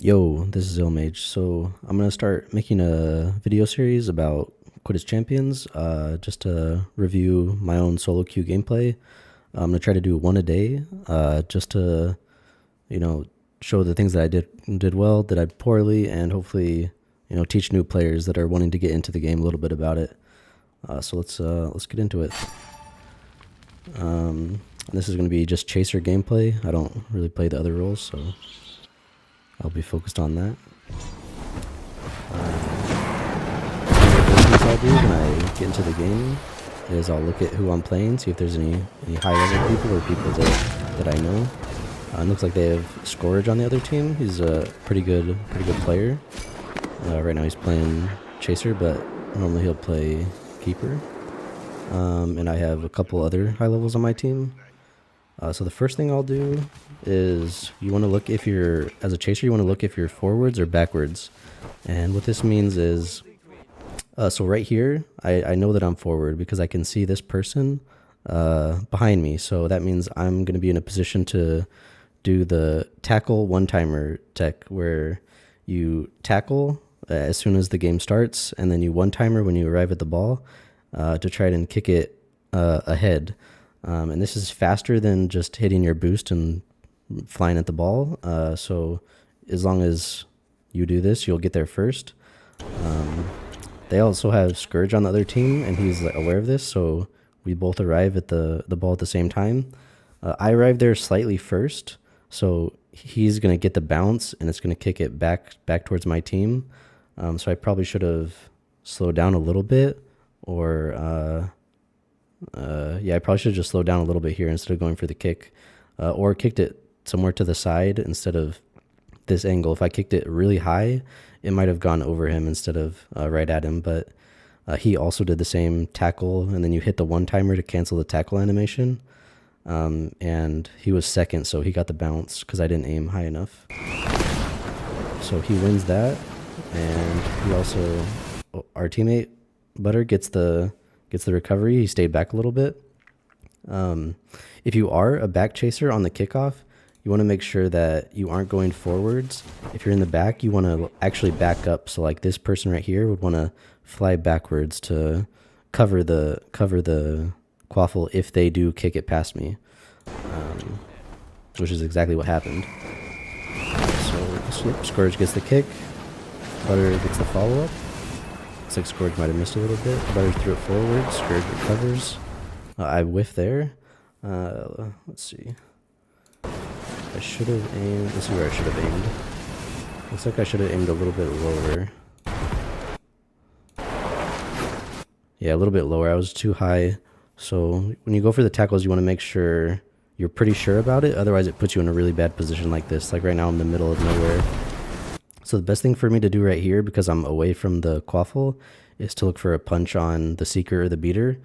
Yo, this is illmage. So I'm gonna start making a video series about Quidditch Champions, just to review my own solo queue gameplay. I'm gonna try to do one a day, just to show the things that I did well, that I did poorly, and hopefully teach new players that are wanting to get into the game a little bit about it. So let's get into it. This is gonna be just chaser gameplay. I don't really play the other roles, so I'll be focused on that. What I'll do when I get into the game is I'll look at who I'm playing, see if there's any high level people or people that I know. It looks like they have Scourge on the other team. He's a pretty good player. Right now he's playing Chaser, but normally he'll play Keeper. And I have a couple other high levels on my team. So the first thing I'll do is you want to look if you're, as a chaser, you want to look if you're forwards or backwards. And what this means is, so right here, I know that I'm forward because I can see this person behind me. So that means I'm going to be in a position to do the tackle one-timer tech, where you tackle as soon as the game starts, and then you one-timer when you arrive at the ball to try and kick it ahead. And this is faster than just hitting your boost and flying at the ball. So as long as you do this, you'll get there first. They also have Scourge on the other team, and he's aware of this, so we both arrive at the ball at the same time. I arrive there slightly first, so he's going to get the bounce, and it's going to kick it back towards my team. So I probably should have slowed down a little bit, or I probably should have just slowed down a little bit here instead of going for the kick, or kicked it somewhere to the side instead of this angle. If I kicked it really high, it might have gone over him instead of right at him, but he also did the same tackle, and then you hit the one-timer to cancel the tackle animation, and he was second, so he got the bounce because I didn't aim high enough. So he wins that, and he also, our teammate Butter gets the recovery. He stayed back a little bit. If you are a back chaser on the kickoff, you want to make sure that you aren't going forwards. If you're in the back, you want to actually back up. So like this person right here would want to fly backwards to cover the quaffle if they do kick it past me, which is exactly what happened. So Scourge gets the kick. Butter gets the follow-up. Looks like Scourge might have missed a little bit. Butter threw it forward. Scourge recovers. I whiff there. Let's see. I should have aimed. This is where I should have aimed. Looks like I should have aimed a little bit lower. Yeah, a little bit lower. I was too high. So when you go for the tackles, you want to make sure you're pretty sure about it. Otherwise, it puts you in a really bad position like this. Like right now, I'm in the middle of nowhere. So the best thing for me to do right here, because I'm away from the quaffle, is to look for a punch on the seeker or the beater.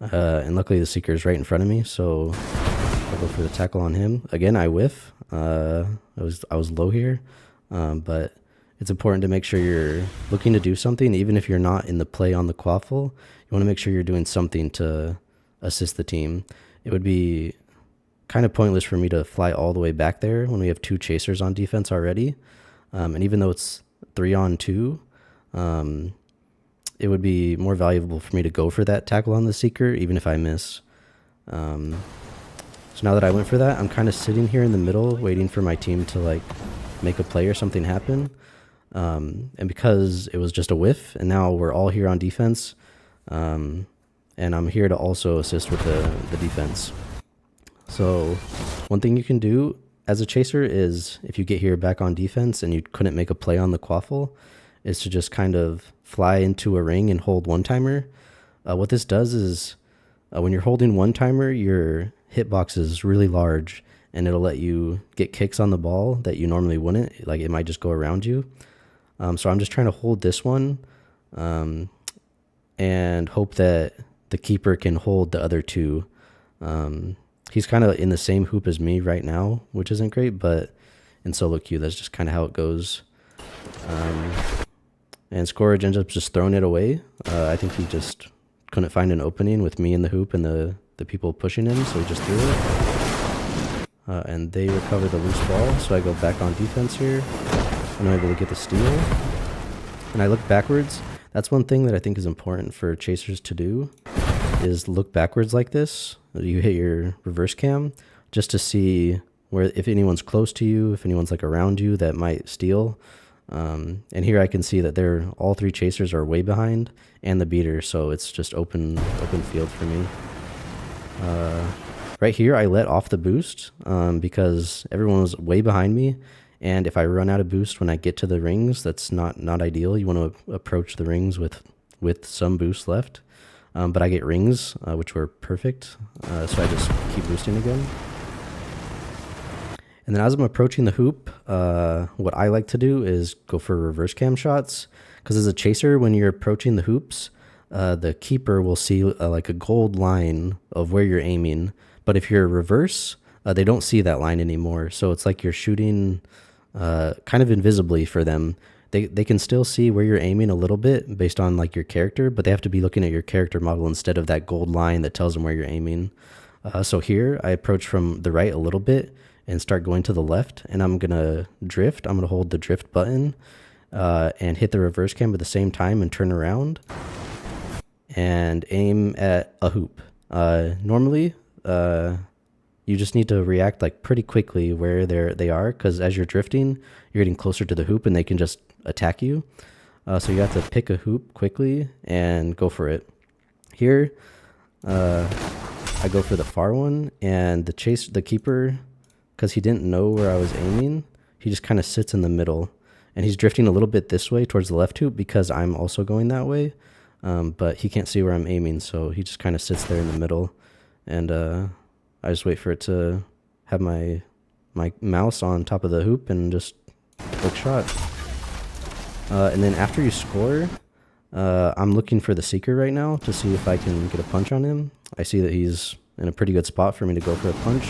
And luckily the seeker is right in front of me, so I'll go for the tackle on him. Again, I whiff. I was low here, but it's important to make sure you're looking to do something, even if you're not in the play on the quaffle. You want to make sure you're doing something to assist the team. It would be kind of pointless for me to fly all the way back there when we have two chasers on defense already. And even though it's 3-on-2, it would be more valuable for me to go for that tackle on the seeker, even if I miss. So now that I went for that, I'm kind of sitting here in the middle, waiting for my team to make a play or something happen. And because it was just a whiff, and now we're all here on defense, and I'm here to also assist with the defense. So one thing you can do as a chaser is, if you get here back on defense and you couldn't make a play on the quaffle, is to just kind of fly into a ring and hold one-timer. What this does is, when you're holding one-timer, your hitbox is really large, and it'll let you get kicks on the ball that you normally wouldn't. Like, it might just go around you. So I'm just trying to hold this one, and hope that the keeper can hold the other two. He's kind of in the same hoop as me right now, which isn't great, but in solo queue, that's just kind of how it goes. And Scourge ends up just throwing it away. I think he just couldn't find an opening with me in the hoop and the people pushing him, so he just threw it. And they recover the loose ball, so I go back on defense here. and I'm able to get the steal. And I look backwards. That's one thing that I think is important for chasers to do, is look backwards like this. You hit your reverse cam just to see where, if anyone's close to you, if anyone's like around you that might steal. And here I can see that all 3 chasers are way behind, and the beater, so it's just open field for me. Right here I let off the boost because everyone was way behind me, and if I run out of boost when I get to the rings, that's not ideal. You want to approach the rings with some boost left. But I get rings, which were perfect, so I just keep boosting again. And then as I'm approaching the hoop, what I like to do is go for reverse cam shots, because as a chaser, when you're approaching the hoops, the keeper will see like a gold line of where you're aiming. But if you're reverse, they don't see that line anymore. So it's like you're shooting kind of invisibly for them. They can still see where you're aiming a little bit based on like your character, but they have to be looking at your character model instead of that gold line that tells them where you're aiming. So here I approach from the right a little bit and start going to the left, and I'm gonna drift. I'm gonna hold the drift button and hit the reverse cam at the same time and turn around and aim at a hoop. Normally, you just need to react like pretty quickly where they are, because as you're drifting, you're getting closer to the hoop and they can just attack you. So you have to pick a hoop quickly and go for it. Here, I go for the far one, and the keeper, because he didn't know where I was aiming, he just kind of sits in the middle, and he's drifting a little bit this way towards the left hoop because I'm also going that way. But he can't see where I'm aiming, so he just kind of sits there in the middle, and I just wait for it to have my mouse on top of the hoop and just click shot. And then after you score, I'm looking for the seeker right now to see if I can get a punch on him. I see that he's in a pretty good spot for me to go for a punch.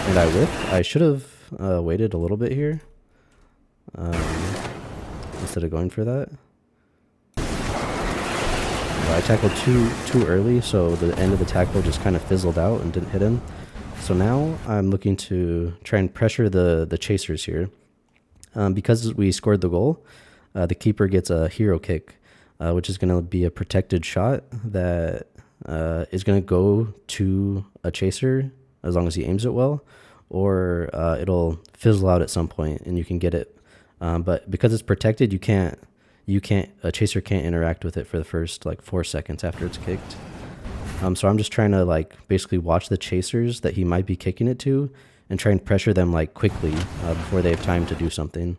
And I whip. I should have waited a little bit here instead of going for that. I tackled too early, so the end of the tackle just kind of fizzled out and didn't hit him. So now I'm looking to try and pressure the chasers here. Because we scored the goal, the keeper gets a hero kick, which is going to be a protected shot that is going to go to a chaser as long as he aims it well, or it'll fizzle out at some point and you can get it. But because it's protected, a chaser can't interact with it for the first like 4 seconds after it's kicked. So I'm just trying to like basically watch the chasers that he might be kicking it to and try and pressure them like quickly before they have time to do something.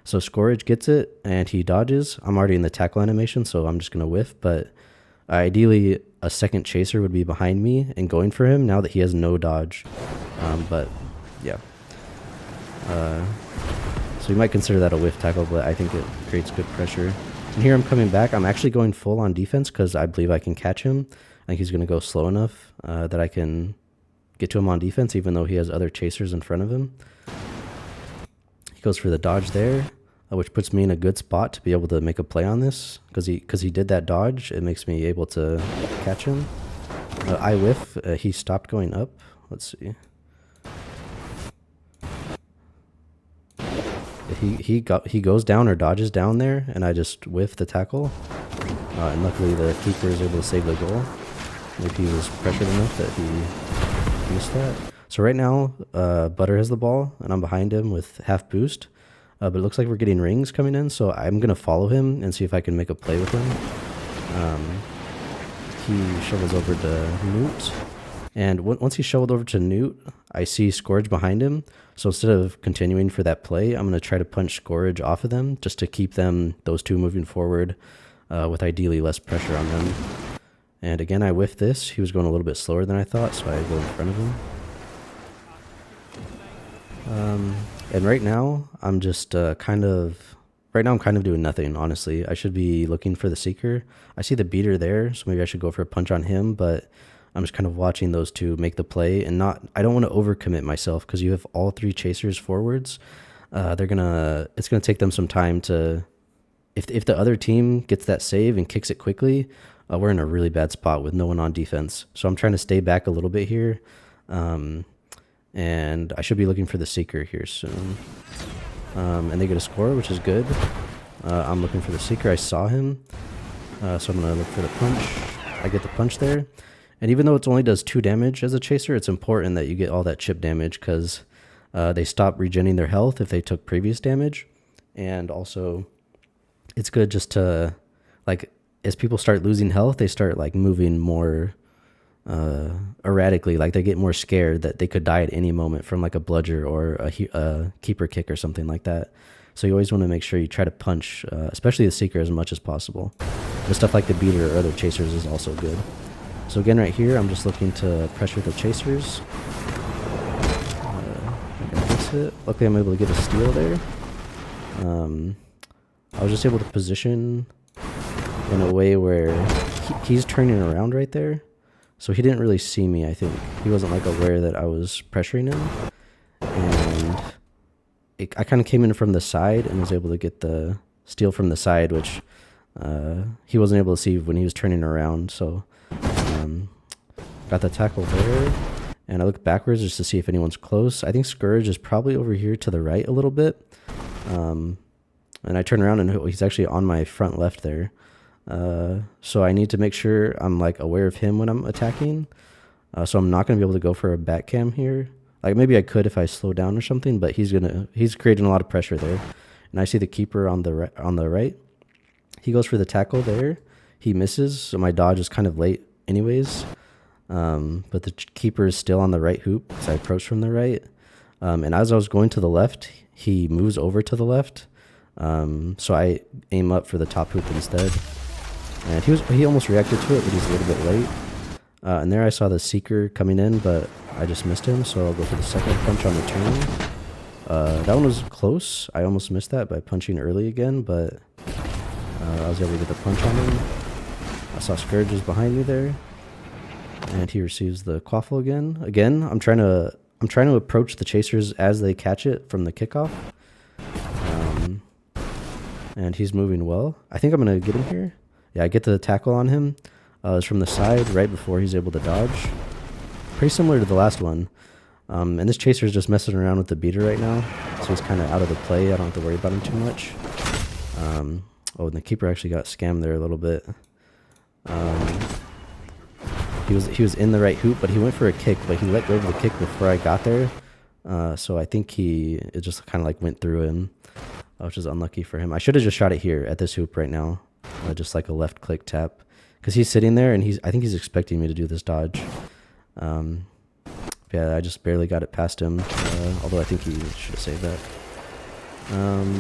So Scourge gets it and he dodges. I'm already in the tackle animation, so I'm just going to whiff, but ideally a second chaser would be behind me and going for him now that he has no dodge. But yeah. So you might consider that a whiff tackle, but I think it creates good pressure. And here I'm coming back. I'm actually going full on defense because I believe I can catch him. I think he's going to go slow enough that I can get to him on defense, even though he has other chasers in front of him. He goes for the dodge there, which puts me in a good spot to be able to make a play on this. Because he did that dodge, it makes me able to catch him. I whiff. He stopped going up. Let's see. He goes down or dodges down there, and I just whiff the tackle. And luckily the keeper is able to save the goal. Maybe he was pressured enough that he missed that. So right now, Butter has the ball, and I'm behind him with half boost. But it looks like we're getting rings coming in, so I'm going to follow him and see if I can make a play with him. He shovels over to Newt. And once he shoveled over to Newt, I see Scourge behind him. So instead of continuing for that play, I'm going to try to punch Scourge off of them just to keep those two moving forward with ideally less pressure on them. And again, I whiffed this. He was going a little bit slower than I thought, so I go in front of him. And right now, I'm just kind of doing nothing, honestly. I should be looking for the seeker. I see the beater there, so maybe I should go for a punch on him, but I'm just kind of watching those two make the play and I don't want to overcommit myself because you have all three chasers forwards. It's gonna take them some time to, if the other team gets that save and kicks it quickly, we're in a really bad spot with no one on defense. So I'm trying to stay back a little bit here. And I should be looking for the seeker here soon. and they get a score, which is good. I'm looking for the Seeker. I saw him, so I'm going to look for the punch. I get the punch there. And even though it only does 2 damage as a chaser, it's important that you get all that chip damage because they stop regenerating their health if they took previous damage. And also, it's good just to, like, as people start losing health, they start, like, moving more erratically. Like, they get more scared that they could die at any moment from, like, a bludger or a keeper kick or something like that. So you always want to make sure you try to punch, especially the Seeker, as much as possible. The stuff like the beater or other chasers is also good. So again, right here, I'm just looking to pressure the chasers. I can miss it. Luckily, I'm able to get a steal there. I was just able to position in a way where he's turning around right there. So he didn't really see me, I think. He wasn't, like, aware that I was pressuring him. And I kind of came in from the side and was able to get the steal from the side, which he wasn't able to see when he was turning around. So got the tackle there. And I look backwards just to see if anyone's close. I think Scourge is probably over here to the right a little bit. And I turn around and he's actually on my front left there. So I need to make sure I'm, like, aware of him when I'm attacking. So I'm not going to be able to go for a back cam here. Like, maybe I could if I slow down or something, but he's creating a lot of pressure there. And I see the keeper on the right. He goes for the tackle there. He misses, so my dodge is kind of late anyways. But the keeper is still on the right hoop, so I approach from the right. And as I was going to the left, he moves over to the left. So I aim up for the top hoop instead. And he almost reacted to it, but he's a little bit late. And there I saw the Seeker coming in, but I just missed him, so I'll go for the second punch on the turn. That one was close. I almost missed that by punching early again, but I was able to get the punch on him. I saw Scourge is behind me there, and he receives the quaffle again. Again, I'm trying to approach the chasers as they catch it from the kickoff. And he's moving well. I think I'm gonna get him here. Yeah, I get the tackle on him. It's from the side right before he's able to dodge. Pretty similar to the last one. And this chaser is just messing around with the beater right now, so he's kind of out of the play. I don't have to worry about him too much. Oh, and the keeper actually got scammed there a little bit. He was in the right hoop, but he went for a kick, but he let go of the kick before I got there. So I think it just kind of, like, went through him, which is unlucky for him. I should have just shot it here at this hoop right now, just like a left click tap, because he's sitting there and I think he's expecting me to do this dodge. Yeah, I just barely got it past him, although I think he should have saved that. And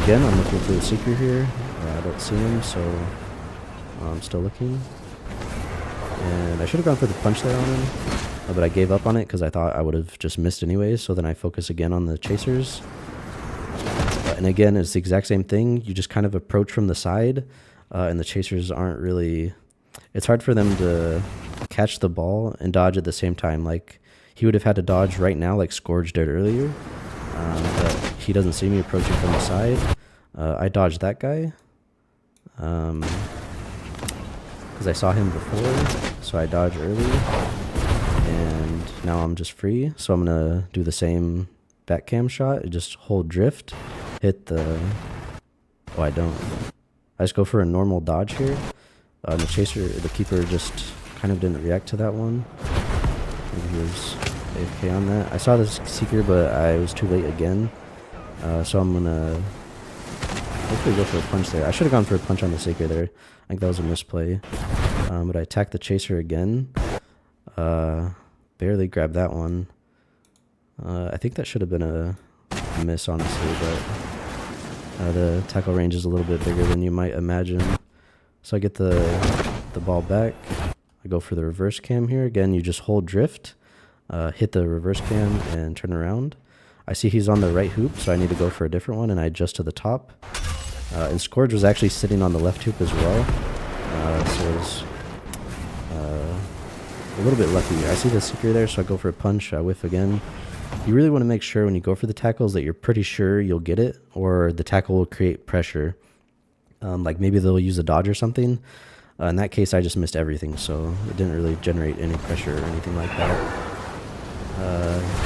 again, I'm looking for the Seeker here. I don't see him, so I'm still looking. And I should have gone for the punch there on him, but I gave up on it because I thought I would have just missed anyways, so then I focus again on the chasers. And again, it's the exact same thing. You just kind of approach from the side, and the chasers aren't really... It's hard for them to catch the ball and dodge at the same time. Like, he would have had to dodge right now like Scourge did earlier, but he doesn't see me approaching from the side. I dodged that guy because I saw him before, so I dodged early, and now I'm just free. So I'm going to do the same back cam shot, just hold drift, hit the... Oh, I don't. I just go for a normal dodge here. The keeper just kind of didn't react to that one. Maybe he was AFK on that. I saw the Seeker, but I was too late again. So I'm gonna hopefully go for a punch there. I should have gone for a punch on the Seeker there. I think that was a misplay. But I attacked the chaser again. Barely grabbed that one. I think that should have been a miss, honestly, but the tackle range is a little bit bigger than you might imagine. So I get the ball back. I go for the reverse cam here. Again, you just hold drift, hit the reverse cam, and turn around. I see he's on the right hoop, so I need to go for a different one, and I adjust to the top. And Scourge was actually sitting on the left hoop as well. So it was a little bit lucky. I see the Seeker there, so I go for a punch. I whiff again. You really want to make sure when you go for the tackles that you're pretty sure you'll get it, or the tackle will create pressure. Like maybe they'll use a dodge or something. In that case, I just missed everything, so it didn't really generate any pressure or anything like that.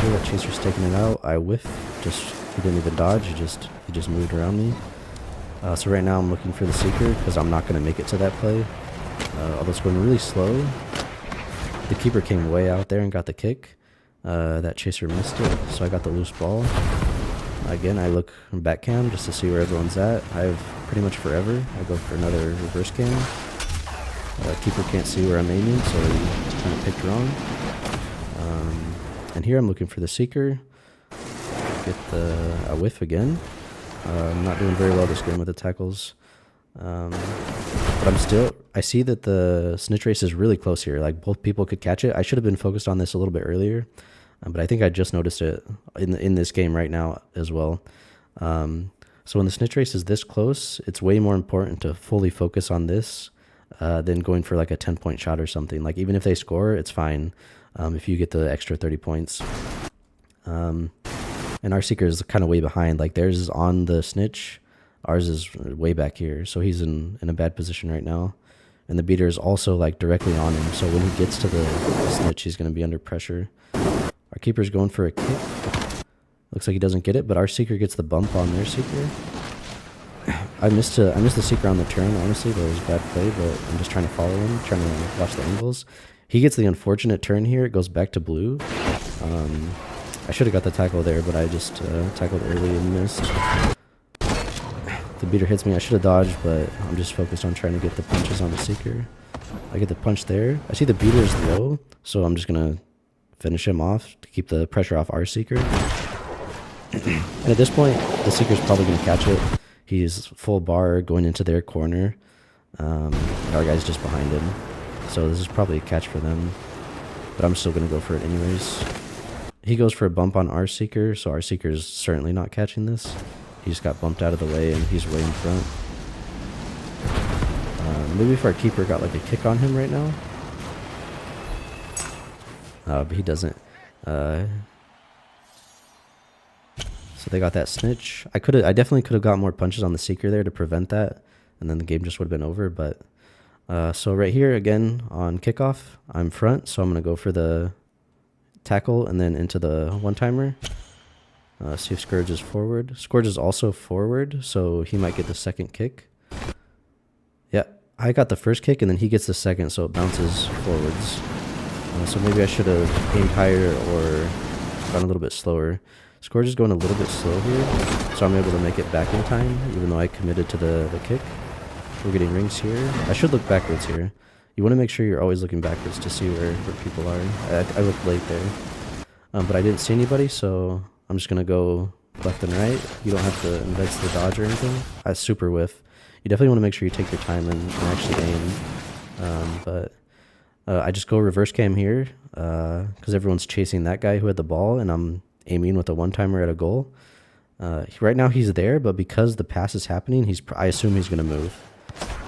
Here that chaser's taking it out. I whiff, just He didn't even dodge. He just moved around me. So right now I'm looking for the Seeker because I'm not going to make it to that play. Although it's going really slow. The keeper came way out there and got the kick. That chaser missed it, so I got the loose ball. Again, I look back cam just to see where everyone's at. I have pretty much forever. I go for another reverse cam. Keeper can't see where I'm aiming, so he kind of picked wrong. And here I'm looking for the Seeker. Get a whiff again. I'm not doing very well this game with the tackles. But I see that the snitch race is really close here. Like, both people could catch it. I should have been focused on this a little bit earlier. But I think I just noticed it in this game right now as well. So when the snitch race is this close, it's way more important to fully focus on this than going for like a 10-point shot or something. Like, even if they score, it's fine if you get the extra 30 points. And our Seeker is kind of way behind. Like, theirs is on the snitch. Ours is way back here. So he's in a bad position right now. And the beater is also like directly on him. So when he gets to the snitch, he's going to be under pressure. Our keeper's going for a kick. Looks like he doesn't get it, but our Seeker gets the bump on their Seeker. I missed the Seeker on the turn, honestly. That was a bad play, but I'm just trying to follow him, trying to watch the angles. He gets the unfortunate turn here. It goes back to blue. I should have got the tackle there, but I just tackled early and missed. The beater hits me. I should have dodged, but I'm just focused on trying to get the punches on the Seeker. I get the punch there. I see the beater is low, so I'm just going to finish him off to keep the pressure off our Seeker. And at this point, the Seeker's probably going to catch it. He's full bar going into their corner. Our guy's just behind him. So this is probably a catch for them. But I'm still going to go for it anyways. He goes for a bump on our Seeker, so our Seeker's certainly not catching this. He just got bumped out of the way and he's way in front. Maybe if our keeper got like a kick on him right now. But he doesn't. So they got that snitch. I definitely could have got more punches on the Seeker there to prevent that, and then the game just would have been over. But so right here again on kickoff, I'm front, so I'm gonna go for the tackle and then into the one-timer. See if Scourge is forward. Scourge is also forward, so he might get the second kick. Yeah, I got the first kick and then he gets the second, so it bounces forwards. So maybe I should have aimed higher or gone a little bit slower. Scourge is going a little bit slow here, so I'm able to make it back in time, even though I committed to the kick. We're getting rings here. I should look backwards here. You want to make sure you're always looking backwards to see where people are. I looked late there. But I didn't see anybody, so I'm just going to go left and right. You don't have to invest the dodge or anything. I super whiff. You definitely want to make sure you take your time and actually aim. I just go reverse cam here because everyone's chasing that guy who had the ball, and I'm aiming with a one-timer at a goal. Right now he's there, but because the pass is happening, I assume he's going to move.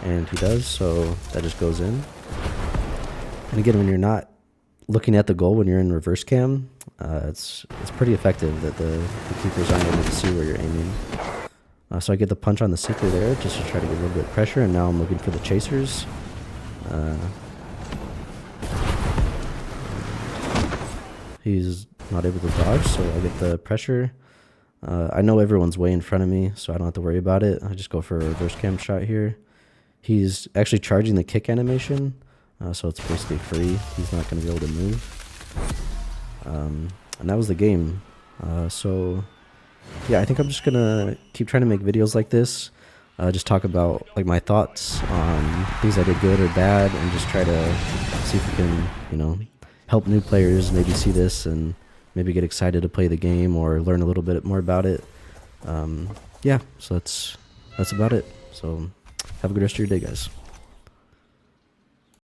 And he does, so that just goes in. And again, when you're not looking at the goal when you're in reverse cam, it's pretty effective that the keepers aren't able to see where you're aiming. So I get the punch on the Seeker there just to try to get a little bit of pressure, and now I'm looking for the chasers. He's not able to dodge, so I get the pressure. I know everyone's way in front of me, so I don't have to worry about it. I just go for a reverse cam shot here. He's actually charging the kick animation, so it's basically free. He's not going to be able to move. And that was the game. So yeah, I think I'm just going to keep trying to make videos like this. Just talk about like my thoughts on things I did good or bad, and just try to see if we can, help new players maybe see this and maybe get excited to play the game or learn a little bit more about it. Yeah, so that's about it. So have a good rest of your day, guys.